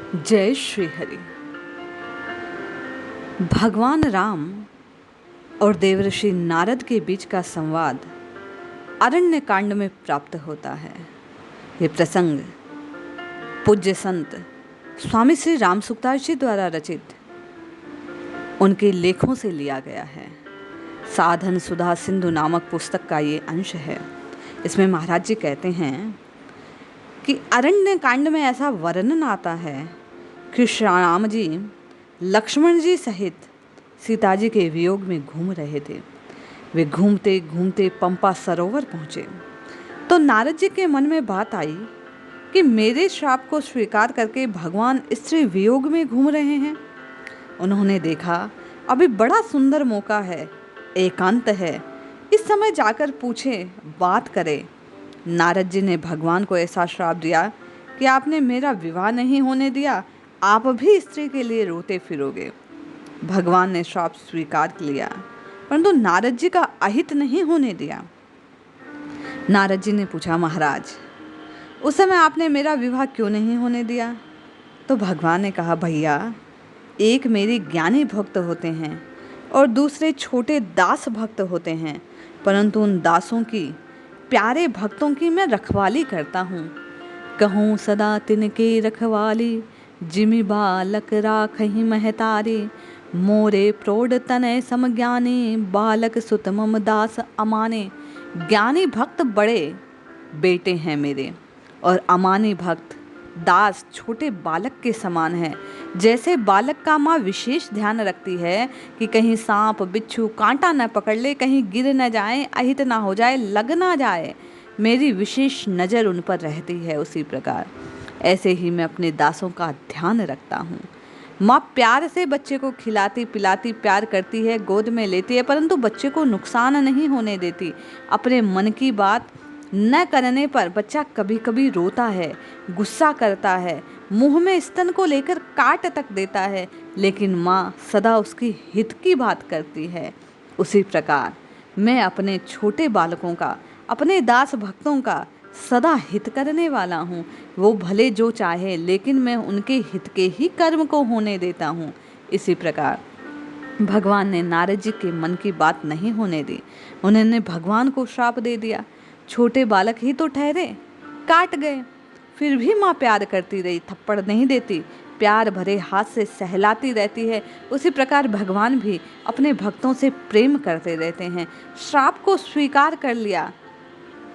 जय श्री हरि। भगवान राम और देवर्षि नारद के बीच का संवाद अरण्य कांड में प्राप्त होता है। ये प्रसंग पूज्य संत स्वामी श्री राम सुखदास जी द्वारा रचित उनके लेखों से लिया गया है। साधन सुधा सिंधु नामक पुस्तक का ये अंश है। इसमें महाराज जी कहते हैं कि अरण्य कांड में ऐसा वर्णन आता है कि श्री राम जी लक्ष्मण जी सहित सीता जी के वियोग में घूम रहे थे। वे घूमते घूमते पंपा सरोवर पहुँचे तो नारद जी के मन में बात आई कि मेरे श्राप को स्वीकार करके भगवान स्त्री वियोग में घूम रहे हैं। उन्होंने देखा अभी बड़ा सुंदर मौका है, एकांत है, इस समय जाकर पूछे, बात करे। नारद जी ने भगवान को ऐसा श्राप दिया कि आपने मेरा विवाह नहीं होने दिया, आप भी स्त्री के लिए रोते फिरोगे। भगवान ने श्राप स्वीकार लिया परंतु नारद जी का अहित नहीं होने दिया। नारद जी ने पूछा, महाराज उस समय आपने मेरा विवाह क्यों नहीं होने दिया? तो भगवान ने कहा, भैया एक मेरे ज्ञानी भक्त होते हैं और दूसरे छोटे दास भक्त होते हैं, परंतु उन दासों की, प्यारे भक्तों की मैं रखवाली करता हूँ। कहूँ सदा तिनके रखवाली, जिमि बालक राखहि महतारी। मोरे प्रौढ़ तनय समज्ञानी, बालक सुत मम दास अमाने। ज्ञानी भक्त बड़े बेटे हैं मेरे और अमानी भक्त दास छोटे बालक के समान है। जैसे बालक का माँ विशेष ध्यान रखती है कि कहीं सांप बिच्छू कांटा न पकड़ ले, कहीं गिर न जाए, अहित ना हो जाए, लग ना जाए, मेरी विशेष नज़र उन पर रहती है, उसी प्रकार ऐसे ही मैं अपने दासों का ध्यान रखता हूँ। माँ प्यार से बच्चे को खिलाती पिलाती, प्यार करती है, गोद में लेती है, परंतु बच्चे को नुकसान नहीं होने देती। अपने मन की बात न करने पर बच्चा कभी कभी रोता है, गुस्सा करता है, मुंह में स्तन को लेकर काट तक देता है, लेकिन माँ सदा उसकी हित की बात करती है। उसी प्रकार मैं अपने छोटे बालकों का, अपने दास भक्तों का सदा हित करने वाला हूँ। वो भले जो चाहे, लेकिन मैं उनके हित के ही कर्म को होने देता हूँ। इसी प्रकार भगवान ने नारद जी के मन की बात नहीं होने दी। उन्होंने भगवान को श्राप दे दिया। छोटे बालक ही तो ठहरे, काट गए, फिर भी माँ प्यार करती रही, थप्पड़ नहीं देती, प्यार भरे हाथ से सहलाती रहती है। उसी प्रकार भगवान भी अपने भक्तों से प्रेम करते रहते हैं। श्राप को स्वीकार कर लिया।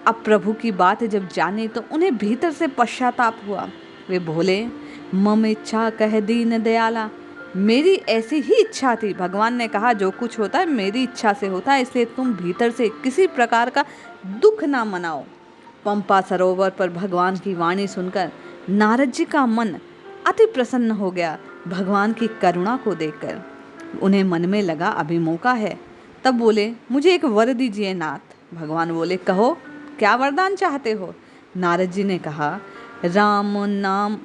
अब प्रभु की बात जब जानी तो उन्हें भीतर से पश्चाताप हुआ। वे बोले, मम इच्छा कह दीन दयाला। मेरी ऐसी ही इच्छा थी। भगवान ने कहा जो कुछ होता है मेरी इच्छा से होता है, इसलिए तुम भीतर से किसी प्रकार का दुख ना मनाओ। पंपा सरोवर पर भगवान की वाणी सुनकर नारद जी का मन अति प्रसन्न हो गया। भगवान की करुणा को देखकर उन्हें मन में लगा अभी मौका है। तब बोले, मुझे एक वर दीजिए नाथ। भगवान बोले, कहो क्या वरदान चाहते हो? नारद जी ने कहा, राम नाम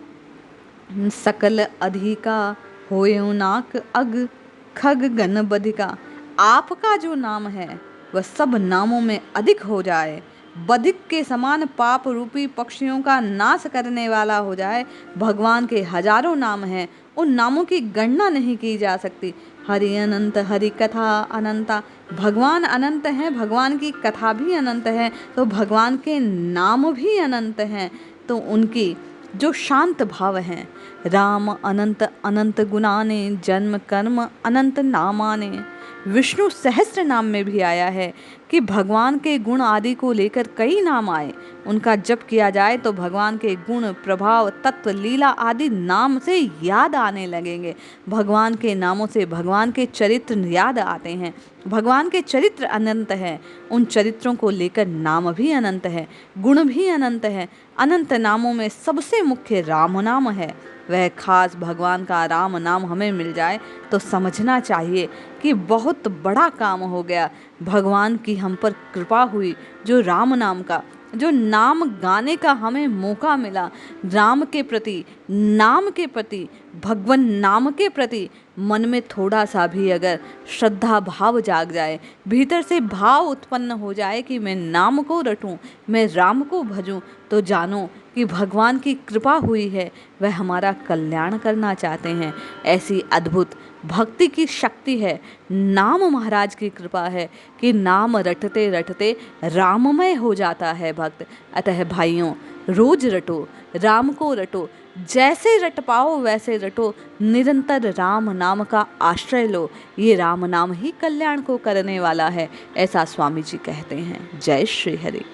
सकल अधिका, होयो नाक अग खग गण बधिका। आपका जो नाम है वह सब नामों में अधिक हो जाए, बधिक के समान पाप रूपी पक्षियों का नाश करने वाला हो जाए। भगवान के हजारों नाम हैं, उन नामों की गणना नहीं की जा सकती। हरि अनंत, हरि कथा अनंता। भगवान अनंत हैं, भगवान की कथा भी अनंत है, तो भगवान के नाम भी अनंत हैं। तो उनकी जो शांत भाव हैं, राम अनंत अनंत गुणाने, जन्म कर्म अनंत नामाने। विष्णु सहस्त्र नाम में भी आया है कि भगवान के गुण आदि को लेकर कई नाम आए, उनका जप किया जाए तो भगवान के गुण, प्रभाव, तत्व, लीला आदि नाम से याद आने लगेंगे। भगवान के नामों से भगवान के चरित्र याद आते हैं। भगवान के चरित्र अनंत हैं, उन चरित्रों को लेकर नाम भी अनंत है, गुण भी अनंत है। अनंत नामों में सबसे मुख्य राम नाम है। वह खास भगवान का राम नाम हमें मिल जाए तो समझना चाहिए कि बहुत बड़ा काम हो गया। भगवान की हम पर कृपा हुई, जो राम नाम का, जो नाम गाने का हमें मौका मिला। राम के प्रति नाम के प्रति, भगवान नाम के प्रति मन में थोड़ा सा भी अगर श्रद्धा भाव जाग जाए, भीतर से भाव उत्पन्न हो जाए कि मैं नाम को रटूं, मैं राम को भजूं, तो जानो कि भगवान की कृपा हुई है, वह हमारा कल्याण करना चाहते हैं। ऐसी अद्भुत भक्ति की शक्ति है, नाम महाराज की कृपा है कि नाम रटते रटते राममय हो जाता है भक्त। अतः भाइयों, रोज रटो, राम को रटो, जैसे रट पाओ वैसे रटो, निरंतर राम नाम का आश्रय लो। ये राम नाम ही कल्याण को करने वाला है, ऐसा स्वामी जी कहते हैं। जय श्री हरि।